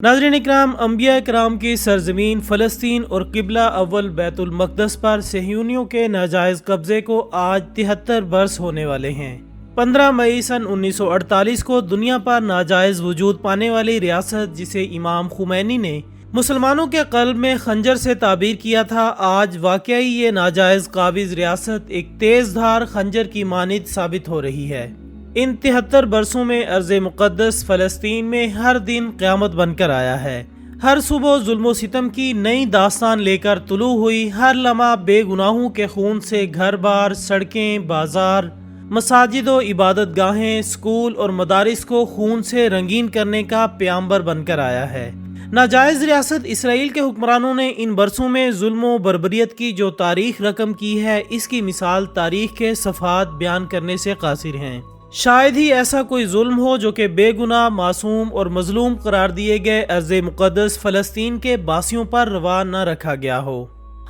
नाज़रीन इकराम, अंबिया इकराम की सरजमीन फ़लस्तीन और क़िबला अव्वल बैतुल मक़दस पर सहयूनियों के नाजायज़ कब्ज़े को आज 73 बरस होने वाले हैं। 15 मई सन 1948 को दुनिया पर नाजायज़ वजूद पाने वाली रियासत, जिसे इमाम खुमैनी ने मुसलमानों के क़ल्ब में खंजर से ताबीर किया था, आज वाकई ये नाजायज़ काबिज़ रियासत एक तेज़ धार खंजर की मानिद साबित हो रही है। इन 73 बरसों में अर्ज़ मुक़द्दस फ़लस्तीन में हर दिन क़यामत बनकर आया है। हर सुबह जुल्म सितम की नई दास्तान लेकर तुलू हुई, हर लम्हा बेगुनाहों के खून से घर बार, सड़कें, बाजार, मसाजिद व इबादत गाहें, स्कूल और मदारिस को खून से रंगीन करने का प्याम्बर बनकर आया है। नाजायज़ रियासत इसराइल के हुक्मरानों ने इन बरसों में जुल्म व बर्बरियत की जो तारीख रकम की है, इसकी मिसाल तारीख के सफ़हात बयान करने से कासिर हैं। शायद ही ऐसा कोई जुल्म हो जो कि बेगुनाह, मासूम और मजलूम करार दिए गए अर्ज़ मुक़द्दस फ़लस्तीन के बासियों पर रवा न रखा गया हो।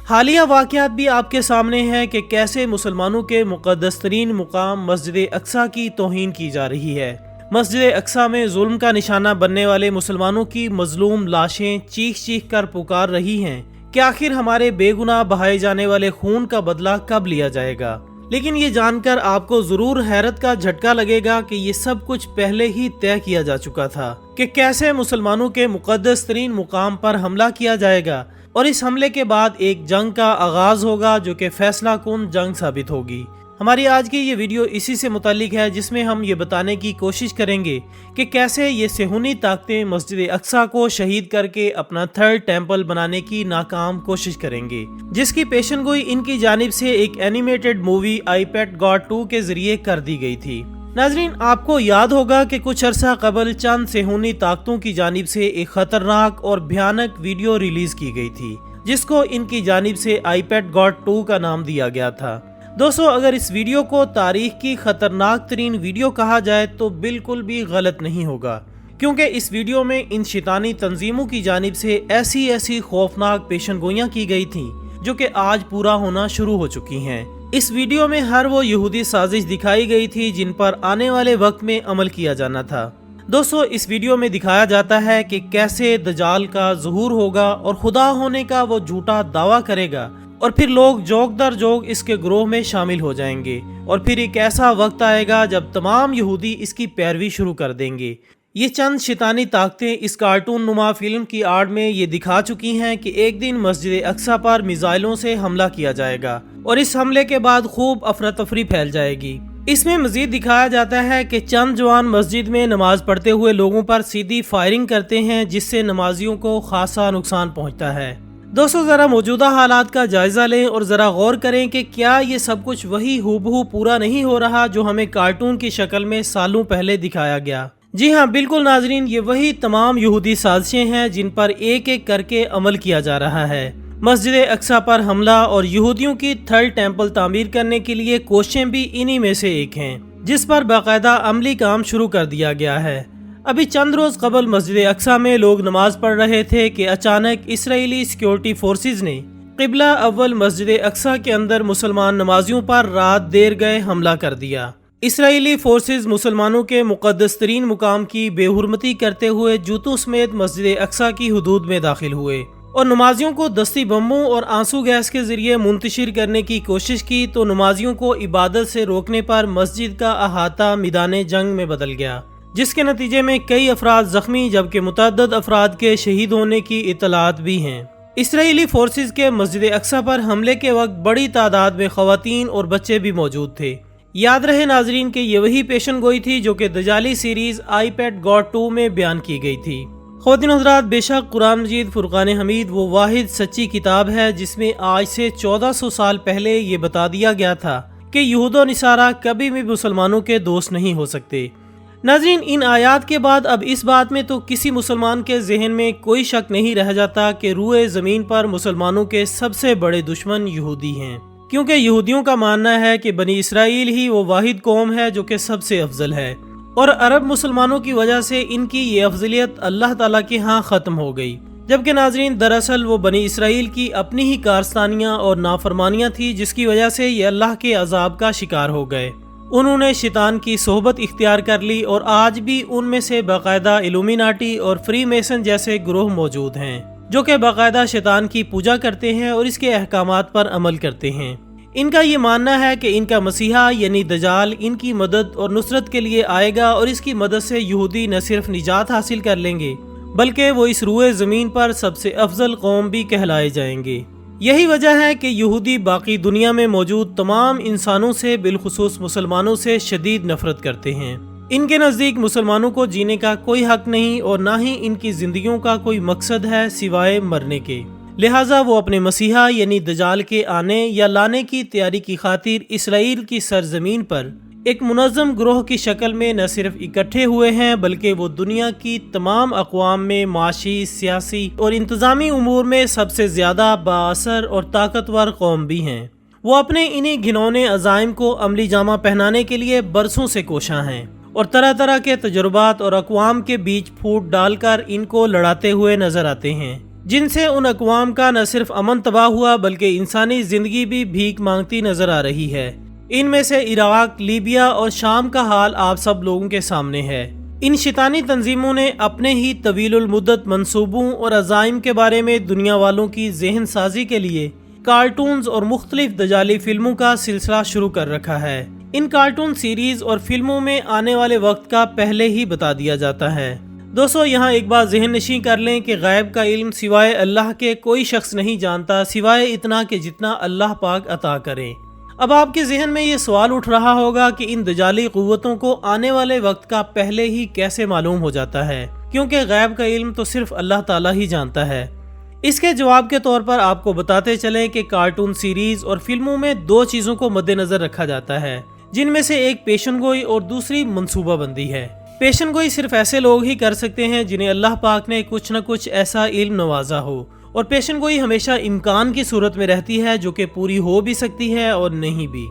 हालिया वाक़यात भी आपके सामने हैं कि कैसे मुसलमानों के मुक़द्दस तरीन मुकाम मस्जिद अक्सा की तौहीन की जा रही है। मस्जिद अक्सा में जुल्म का निशाना बनने वाले मुसलमानों की मजलूम लाशें चीख चीख कर पुकार रही हैं कि आखिर हमारे बेगुनाह बहाए जाने वाले खून का बदला कब लिया जाएगा। लेकिन ये जानकर आपको जरूर हैरत का झटका लगेगा कि ये सब कुछ पहले ही तय किया जा चुका था कि कैसे मुसलमानों के मुक़द्दस तरीन मुकाम पर हमला किया जाएगा, और इस हमले के बाद एक जंग का आगाज होगा जो कि फैसला कुन जंग साबित होगी। हमारी आज की ये वीडियो इसी से मुताल्लिक है, जिसमें हम ये बताने की कोशिश करेंगे कि कैसे ये सेहूनी ताकतें मस्जिद अक्सा को शहीद करके अपना थर्ड टेम्पल बनाने की नाकाम कोशिश करेंगे, जिसकी पेशनगोई इनकी जानिब से एक एनिमेटेड मूवी आईपैड गॉड 2 के जरिए कर दी गई थी। नाजरीन, आपको याद होगा कि कुछ अरसा कबल चंद सेहूनी ताकतों की जानिब से एक खतरनाक और भयानक वीडियो रिलीज की गई थी, जिसको इनकी जानिब से आईपैड गॉड 2 का नाम दिया गया था। दोस्तों, अगर इस वीडियो को तारीख की खतरनाक तरीन वीडियो कहा जाए तो बिल्कुल भी गलत नहीं होगा, क्योंकि इस वीडियो में इन शैतानी तंजीमों की जानिब से ऐसी खौफनाक पेशनगोइयां की गई थी जो कि आज पूरा होना शुरू हो चुकी हैं। इस वीडियो में हर वो यहूदी साजिश दिखाई गई थी जिन पर आने वाले वक्त में अमल किया जाना था। दोस्तों, इस वीडियो में दिखाया जाता है कि कैसे दजाल का ज़ुहूर होगा और खुदा होने का वो झूठा दावा करेगा, और फिर लोग जोग दर जोग इसके ग्रोह में शामिल हो जाएंगे, और फिर एक ऐसा वक्त आएगा जब तमाम यहूदी इसकी पैरवी शुरू कर देंगे। ये चंद शैतानी ताकतें इस कार्टून नुमा फिल्म की आड़ में ये दिखा चुकी हैं कि एक दिन मस्जिद अक्सा पर मिसाइलों से हमला किया जाएगा और इस हमले के बाद खूब अफरा तफरी फैल जाएगी। इसमें मजीद दिखाया जाता है कि चंद जवान मस्जिद में नमाज पढ़ते हुए लोगों पर सीधी फायरिंग करते हैं, जिससे नमाजियों को खासा नुकसान पहुँचता है। दोस्तों, जरा मौजूदा हालात का जायजा लें और जरा गौर करें कि क्या ये सब कुछ वही हूबहू पूरा नहीं हो रहा जो हमें कार्टून की शक्ल में सालों पहले दिखाया गया। जी हाँ, बिल्कुल नाजरीन, ये वही तमाम यहूदी साजिशें हैं जिन पर एक एक करके अमल किया जा रहा है। मस्जिद अक्सा पर हमला और यहूदियों की थर्ड टेम्पल तामीर करने के लिए कोशिशें भी इन्हीं में से एक हैं, जिस पर बाकायदा अमली काम शुरू कर दिया गया है। अभी चंद रोज कबल मस्जिद अक्सा में लोग नमाज पढ़ रहे थे कि अचानक इसराइली सिक्योरिटी फोर्सेज ने क़िबला अव्वल मस्जिद अक्सा के अंदर मुसलमान नमाजियों पर रात देर गए हमला कर दिया। इसराइली फोर्सेज मुसलमानों के मुक़द्दस तरीन मुकाम की बेहुरमती करते हुए जूतों समेत मस्जिद अक्सा की हुदूद में दाखिल हुए और नमाजियों को दस्ती बमों और आंसू गैस के जरिए मुंतशिर करने की कोशिश की, तो नमाजियों को इबादत से रोकने पर मस्जिद का अहाता मैदान जंग में बदल गया, जिसके नतीजे में कई अफराद जख्मी जबकि मुतअद्दिद अफराद के शहीद होने की इतलात भी हैं। इसराइली फोर्सेज के मस्जिद अक्सा पर हमले के वक्त बड़ी तादाद में खवातीन और बच्चे भी मौजूद थे। याद रहे नाजरीन कि ये वही पेशन गोई थी जो कि दजाली सीरीज आईपैड गॉड 2 में बयान की गई थी। ख़वातीन हज़रात, बेशक कुरान मजीद फुरक़ान हमीद वो वाहिद सच्ची किताब है जिसमें आज से 1400 साल पहले ये बता दिया गया था कि यहूद व निसारा कभी भी मुसलमानों के दोस्त नहीं हो सकते। नाज़रीन, इन आयात के बाद अब इस बात में तो किसी मुसलमान के जहन में कोई शक नहीं रह जाता कि रूए ज़मीन पर मुसलमानों के सबसे बड़े दुश्मन यहूदी हैं, क्योंकि यहूदियों का मानना है कि बनी इसराइल ही वो वाहिद कौम है जो कि सबसे अफजल है, और अरब मुसलमानों की वजह से इनकी ये अफजलियत अल्लाह ताला के यहाँ ख़त्म हो गई। जबकि नाजरीन, दरअसल वो बनी इसराइल की अपनी ही कारस्तानियाँ और नाफरमानियाँ थी जिसकी वजह से ये अल्लाह के अजाब का शिकार हो गए। उन्होंने शैतान की सोहबत इख्तियार कर ली और आज भी उनमें से बाकायदा इल्यूमिनाटी और फ्री मेसन जैसे ग्रोह मौजूद हैं जो कि बाकायदा शैतान की पूजा करते हैं और इसके अहकामात पर अमल करते हैं। इनका ये मानना है कि इनका मसीहा यानी दजाल इनकी मदद और नुसरत के लिए आएगा और इसकी मदद से यहूदी न सिर्फ निजात हासिल कर लेंगे बल्कि वो इस रूए ज़मीन पर सबसे अफजल कौम भी कहलाए जाएंगे। यही वजह है कि यहूदी बाकी दुनिया में मौजूद तमाम इंसानों से बिलखुसूस मुसलमानों से शदीद नफरत करते हैं। इनके नज़दीक मुसलमानों को जीने का कोई हक नहीं और ना ही इनकी जिंदगियों का कोई मकसद है सिवाय मरने के। लिहाजा वो अपने मसीहा यानी दजाल के आने या लाने की तैयारी की खातिर इसराइल की सरजमीन पर एक मुनज़्ज़म ग्रोह की शक्ल में न सिर्फ इकट्ठे हुए हैं बल्कि वो दुनिया की तमाम अक़वाम में माशी, सियासी और इंतज़ामी उमूर में सबसे ज़्यादा बाअसर और ताकतवर कौम भी हैं। वो अपने इन्हीं घिनौने अज़ाइम को अमली जामा पहनाने के लिए बरसों से कोशां हैं और तरह तरह के तजुर्बात और अक़वाम के बीच फूट डालकर इनको लड़ाते हुए नजर आते हैं, जिनसे उन अक़वाम का न सिर्फ अमन तबाह हुआ बल्कि इंसानी ज़िंदगी भी भीख मांगती नजर आ रही है। इनमें से इराक, लीबिया और शाम का हाल आप सब लोगों के सामने है। इन शैतानी तंजीमों ने अपने ही तवीलुल मुद्दत मंसूबों और अज़ाइम के बारे में दुनिया वालों की ज़हन साजी के लिए कार्टून्स और मुख्तलिफ दजाली फिल्मों का सिलसिला शुरू कर रखा है। इन कार्टून सीरीज और फिल्मों में आने वाले वक्त का पहले ही बता दिया जाता है। दोस्तों, यहाँ एक बात ज़हन नशीं कर लें कि गैब का इल्म सिवाय अल्लाह के कोई शख्स नहीं जानता सिवाय इतना कि जितना अल्लाह पाक अता करें। अब आपके जहन में ये सवाल उठ रहा होगा कि इन दजाली क़ुव्वतों को आने वाले वक्त का पहले ही कैसे मालूम हो जाता है, क्योंकि गैब का इल्म तो सिर्फ अल्लाह ताला ही जानता है। इसके जवाब के तौर पर आपको बताते चलें कि कार्टून सीरीज और फिल्मों में दो चीज़ों को मद्देनजर रखा जाता है, जिनमें से एक पेशनगोई और दूसरी मनसूबाबंदी है। पेशनगोई सिर्फ ऐसे लोग ही कर सकते हैं जिन्हें अल्लाह पाक ने कुछ न कुछ ऐसा इल्म नवाजा हो, और पेशनगोई हमेशा इम्कान की सूरत में रहती है जो कि पूरी हो भी सकती है और नहीं भी।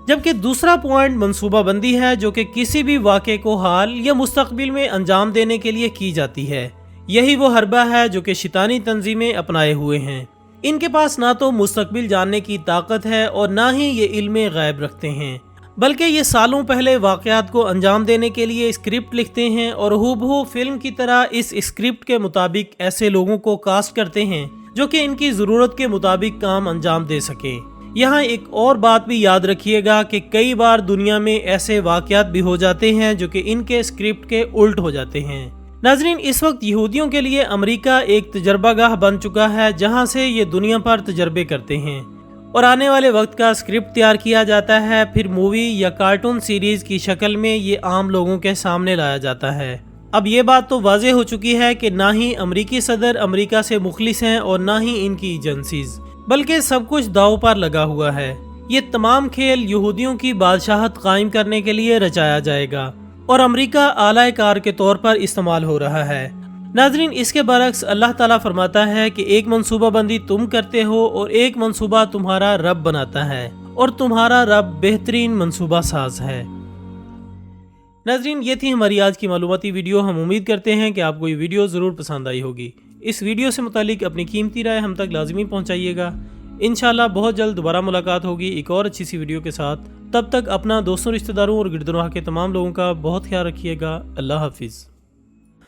जबकि दूसरा पॉइंट मनसूबाबंदी है जो कि किसी भी वाक़े को हाल या मुस्तकबिल में अंजाम देने के लिए की जाती है। यही वो हरबा है जो कि शैतानी तंजीमें अपनाए हुए हैं। इनके पास ना तो मुस्तकबिल जानने की ताकत है और ना ही ये इल्म गैब रखते हैं, बल्कि ये सालों पहले वाक़यात को अंजाम देने के लिए स्क्रिप्ट लिखते हैं और हूबहू फिल्म की तरह इस स्क्रिप्ट के मुताबिक ऐसे लोगों को कास्ट करते हैं जो कि इनकी ज़रूरत के मुताबिक काम अंजाम दे सकें। यहाँ एक और बात भी याद रखिएगा कि कई बार दुनिया में ऐसे वाक़यात भी हो जाते हैं जो कि इनके स्क्रिप्ट के उल्ट हो जाते हैं। नाज़रीन, इस वक्त यहूदियों के लिए अमेरिका एक तजर्बागाह बन चुका है जहाँ से ये दुनिया पर तजर्बे करते हैं और आने वाले वक्त का स्क्रिप्ट तैयार किया जाता है, फिर मूवी या कार्टून सीरीज की शक्ल में ये आम लोगों के सामने लाया जाता है। अब ये बात तो वाज़ेह हो चुकी है कि ना ही अमरीकी सदर अमेरिका से मुखलिस हैं और ना ही इनकी एजेंसीज, बल्कि सब कुछ दांव पर लगा हुआ है। ये तमाम खेल यहूदियों की बादशाहत कायम करने के लिए रचाया जाएगा और अमेरिका आला कार के तौर पर इस्तेमाल हो रहा है। नाज़रीन, इसके बरक्स अल्लाह ताला फरमाता है कि एक मनसूबा बंदी तुम करते हो और एक मनसूबा तुम्हारा रब बनाता है और तुम्हारा रब बेहतरीन मनसूबा साज है। नाज़रीन, ये थी हमारी आज की मालूमाती वीडियो। हम उम्मीद करते हैं कि आपको ये वीडियो ज़रूर पसंद आई होगी। इस वीडियो से मुतालिक अपनी कीमती राय हम तक लाजमी पहुँचाइएगा। इंशाल्लाह बहुत जल्द दोबारा मुलाकात होगी एक और अच्छी सी वीडियो के साथ। तब तक अपना, दोस्तों, रिश्तेदारों और गिरदनवाह के तमाम लोगों का बहुत ख्याल रखिएगा। अल्लाह हाफिज़।